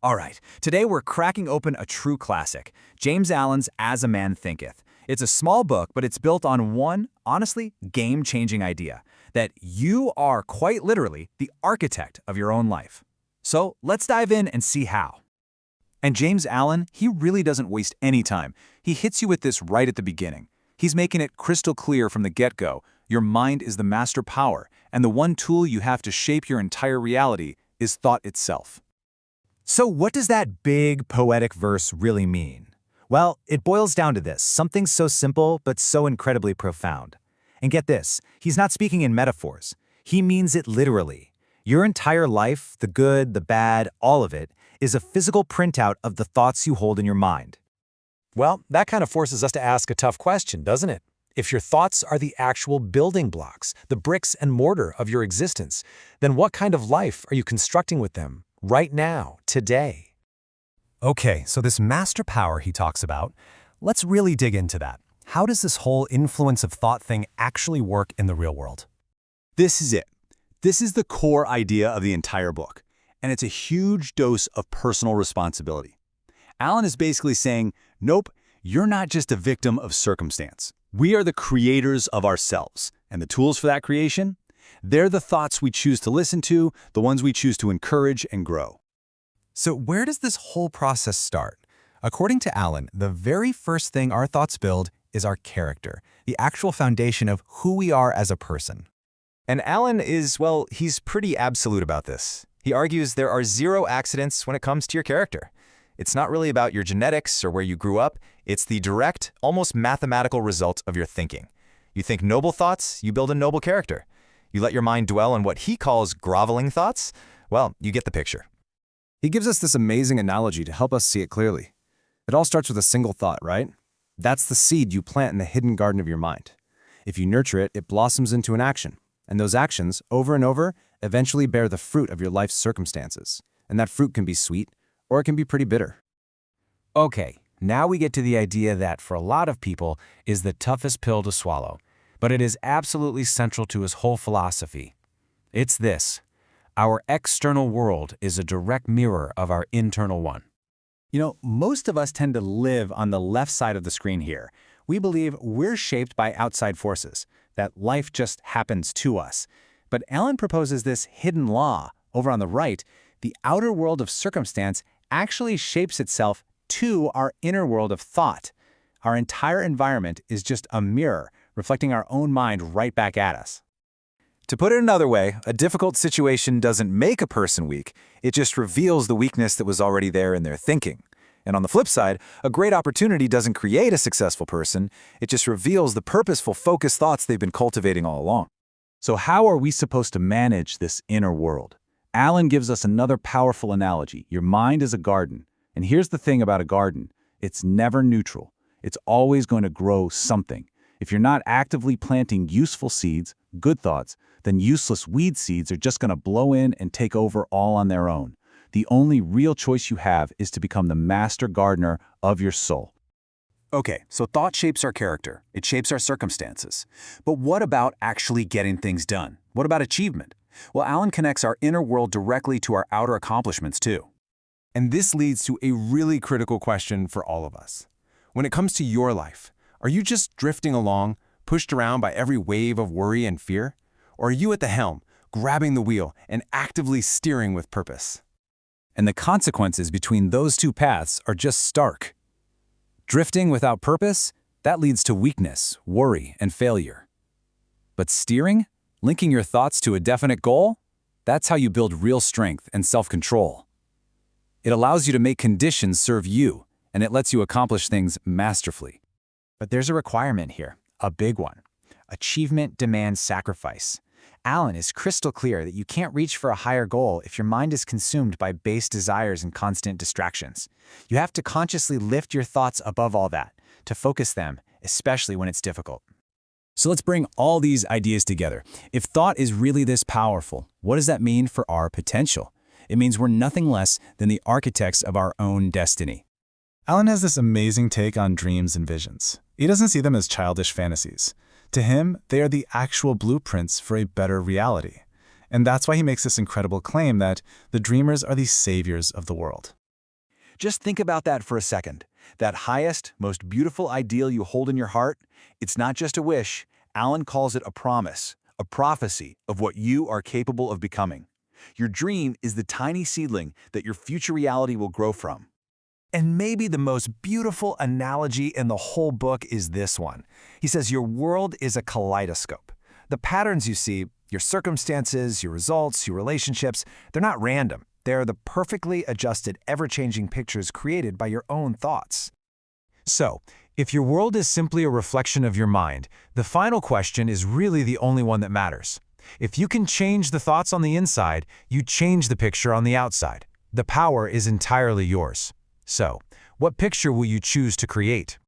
All right, today we're cracking open a true classic, James Allen's As a Man Thinketh. It's a small book, but it's built on one, honestly, game-changing idea, that you are quite literally the architect of your own life. So let's dive in and see how. And James Allen, he really doesn't waste any time. He hits you with this right at the beginning. He's making it crystal clear from the get-go. Your mind is the master power, and the one tool you have to shape your entire reality is thought itself. So what does that big, poetic verse really mean? Well, it boils down to this, something so simple but so incredibly profound. And get this, he's not speaking in metaphors. He means it literally. Your entire life, the good, the bad, all of it, is a physical printout of the thoughts you hold in your mind. Well, that kind of forces us to ask a tough question, doesn't it? If your thoughts are the actual building blocks, the bricks and mortar of your existence, then what kind of life are you constructing with them right now, today? Okay, so this master power he talks about, let's really dig into that. How does this whole influence of thought thing actually work in the real world? This is it. This is the core idea of the entire book, and it's a huge dose of personal responsibility. Allen is basically saying, nope, you're not just a victim of circumstance. We are the creators of ourselves, and the tools for that creation? They're the thoughts we choose to listen to, the ones we choose to encourage and grow. So where does this whole process start? According to Allen, the very first thing our thoughts build is our character, the actual foundation of who we are as a person. And Allen is, well, he's pretty absolute about this. He argues there are zero accidents when it comes to your character. It's not really about your genetics or where you grew up. It's the direct, almost mathematical result of your thinking. You think noble thoughts, you build a noble character. You let your mind dwell on what he calls groveling thoughts, well, you get the picture. He gives us this amazing analogy to help us see it clearly. It all starts with a single thought, right? That's the seed you plant in the hidden garden of your mind. If you nurture it, it blossoms into an action. And those actions, over and over, eventually bear the fruit of your life's circumstances. And that fruit can be sweet, or it can be pretty bitter. Okay, now we get to the idea that for a lot of people is the toughest pill to swallow, but it is absolutely central to his whole philosophy. It's this: our external world is a direct mirror of our internal one. You know, most of us tend to live on the left side of the screen here. We believe we're shaped by outside forces, that life just happens to us. But Allen proposes this hidden law. Over on the right, the outer world of circumstance actually shapes itself to our inner world of thought. Our entire environment is just a mirror, reflecting our own mind right back at us. To put it another way, a difficult situation doesn't make a person weak, it just reveals the weakness that was already there in their thinking. And on the flip side, a great opportunity doesn't create a successful person, it just reveals the purposeful, focused thoughts they've been cultivating all along. So how are we supposed to manage this inner world? Allen gives us another powerful analogy. Your mind is a garden. And here's the thing about a garden. It's never neutral. It's always going to grow something. If you're not actively planting useful seeds, good thoughts, then useless weed seeds are just going to blow in and take over all on their own. The only real choice you have is to become the master gardener of your soul. Okay, so thought shapes our character. It shapes our circumstances. But what about actually getting things done? What about achievement? Well, Allen connects our inner world directly to our outer accomplishments too. And this leads to a really critical question for all of us. When it comes to your life, are you just drifting along, pushed around by every wave of worry and fear? Or are you at the helm, grabbing the wheel and actively steering with purpose? And the consequences between those two paths are just stark. Drifting without purpose, that leads to weakness, worry, and failure. But steering, linking your thoughts to a definite goal, that's how you build real strength and self-control. It allows you to make conditions serve you, and it lets you accomplish things masterfully. But there's a requirement here, a big one. Achievement demands sacrifice. Allen is crystal clear that you can't reach for a higher goal if your mind is consumed by base desires and constant distractions. You have to consciously lift your thoughts above all that, to focus them, especially when it's difficult. So let's bring all these ideas together. If thought is really this powerful, what does that mean for our potential? It means we're nothing less than the architects of our own destiny. Allen has this amazing take on dreams and visions. He doesn't see them as childish fantasies. To him, they are the actual blueprints for a better reality. And that's why he makes this incredible claim that the dreamers are the saviors of the world. Just think about that for a second. That highest, most beautiful ideal you hold in your heart, it's not just a wish. Alan calls it a promise, a prophecy of what you are capable of becoming. Your dream is the tiny seedling that your future reality will grow from. And maybe the most beautiful analogy in the whole book is this one. He says your world is a kaleidoscope. The patterns you see, your circumstances, your results, your relationships, they're not random. They're the perfectly adjusted, ever-changing pictures created by your own thoughts. So, if your world is simply a reflection of your mind, the final question is really the only one that matters. If you can change the thoughts on the inside, you change the picture on the outside. The power is entirely yours. So, what picture will you choose to create?